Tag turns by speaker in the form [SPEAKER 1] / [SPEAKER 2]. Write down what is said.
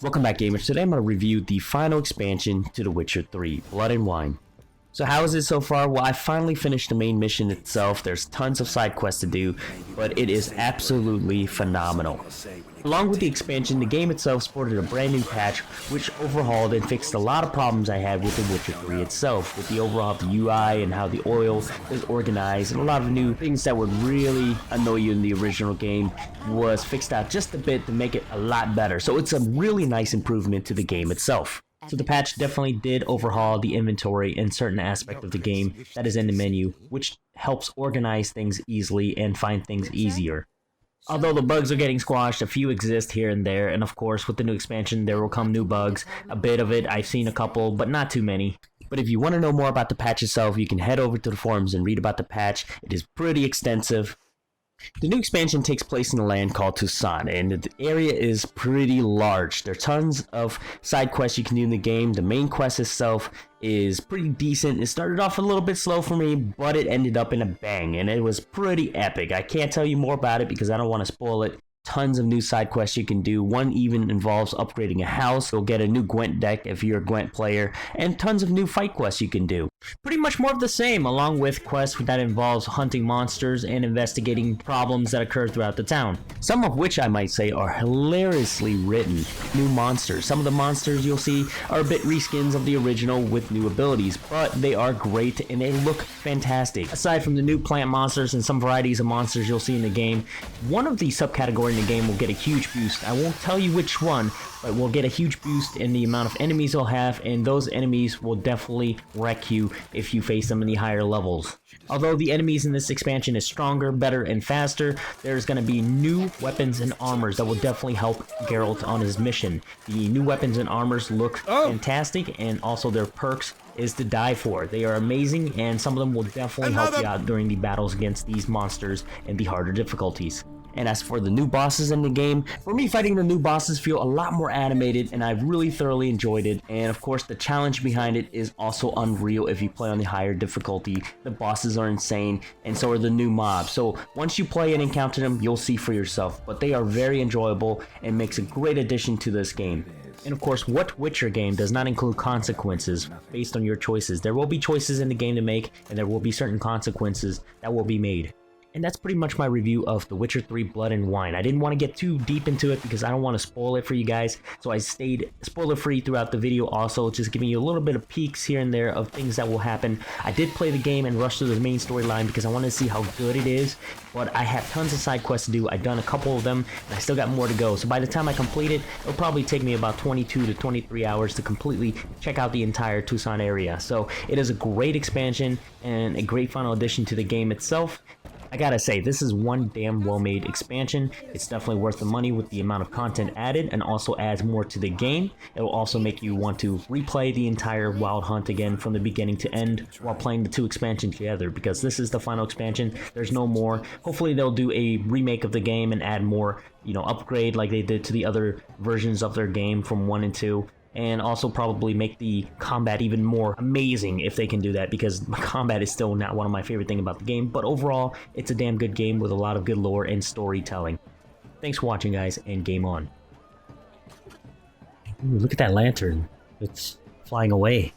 [SPEAKER 1] Welcome back, gamers. Today I'm going to review the final expansion to The Witcher 3, Blood and Wine. So how is it so far? Well, I finally finished the main mission itself. There's tons of side quests to do, but it is absolutely phenomenal. Along with the expansion, the game itself sported a brand new patch, which overhauled and fixed a lot of problems I had with The Witcher 3 itself, with the overhaul of the UI and how the oil is organized, and a lot of new things that would really annoy you in the original game was fixed out just a bit to make it a lot better. So it's a really nice improvement to the game itself. So the patch definitely did overhaul the inventory and certain aspect of the game that is in the menu, which helps organize things easily and find things easier. Although the bugs are getting squashed, a few exist here and there, and of course with the new expansion there will come new bugs. A bit of it, I've seen a couple, but not too many. But if you want to know more about the patch itself, you can head over to the forums and read about the patch. It is pretty extensive. The new expansion takes place in a land called Toussaint, and the area is pretty large. There are tons of side quests you can do in the game. The main quest itself is pretty decent. It started off a little bit slow for me, but it ended up in a bang, and it was pretty epic. I can't tell you more about it because I don't want to spoil it. Tons of new side quests you can do. One even involves upgrading a house. You'll get a new Gwent deck if you're a Gwent player, and tons of new fight quests you can do. Pretty much more of the same, along with quests that involves hunting monsters and investigating problems that occur throughout the town. Some of which I might say are hilariously written. New monsters. Some of the monsters you'll see are a bit reskins of the original with new abilities, but they are great and they look fantastic. Aside from the new plant monsters and some varieties of monsters you'll see in the game, one of the subcategories in the game will get a huge boost. I won't tell you which one, but we'll get a huge boost in the amount of enemies you'll have, and those enemies will definitely wreck you if you face them in the higher levels. Although the enemies in this expansion is stronger, better, and faster, there's going to be new weapons and armors that will definitely help Geralt on his mission. The new weapons and armors look fantastic, and also their perks is to die for. They are amazing, and some of them will definitely help you out during the battles against these monsters and the harder difficulties. And as for the new bosses in the game, for me, fighting the new bosses feel a lot more animated, and I've really thoroughly enjoyed it. And of course, the challenge behind it is also unreal if you play on the higher difficulty. The bosses are insane, and so are the new mobs. So once you play and encounter them, you'll see for yourself. But they are very enjoyable and makes a great addition to this game. And of course, what Witcher game does not include consequences based on your choices? There will be choices in the game to make, and there will be certain consequences that will be made. And that's pretty much my review of The Witcher 3 Blood and Wine. I didn't want to get too deep into it because I don't want to spoil it for you guys, so I stayed spoiler free throughout the video, also just giving you a little bit of peeks here and there of things that will happen. I did play the game and rush through the main storyline because I wanted to see how good it is, but I have tons of side quests to do. I've done a couple of them, and I still got more to go. So by the time I complete it, it'll probably take me about 22 to 23 hours to completely check out the entire Toussaint area. So it is a great expansion and a great final addition to the game itself. I gotta say, this is one damn well-made expansion. It's definitely worth the money with the amount of content added, and also adds more to the game. It will also make you want to replay the entire Wild Hunt again from the beginning to end while playing the two expansions together, because this is the final expansion. There's no more. Hopefully they'll do a remake of the game and add more, upgrade like they did to the other versions of their game from 1 and 2. And also probably make the combat even more amazing if they can do that, because combat is still not one of my favorite things about the game. But overall, it's a damn good game with a lot of good lore and storytelling. Thanks for watching, guys, and game on. Ooh, look at that lantern. It's flying away.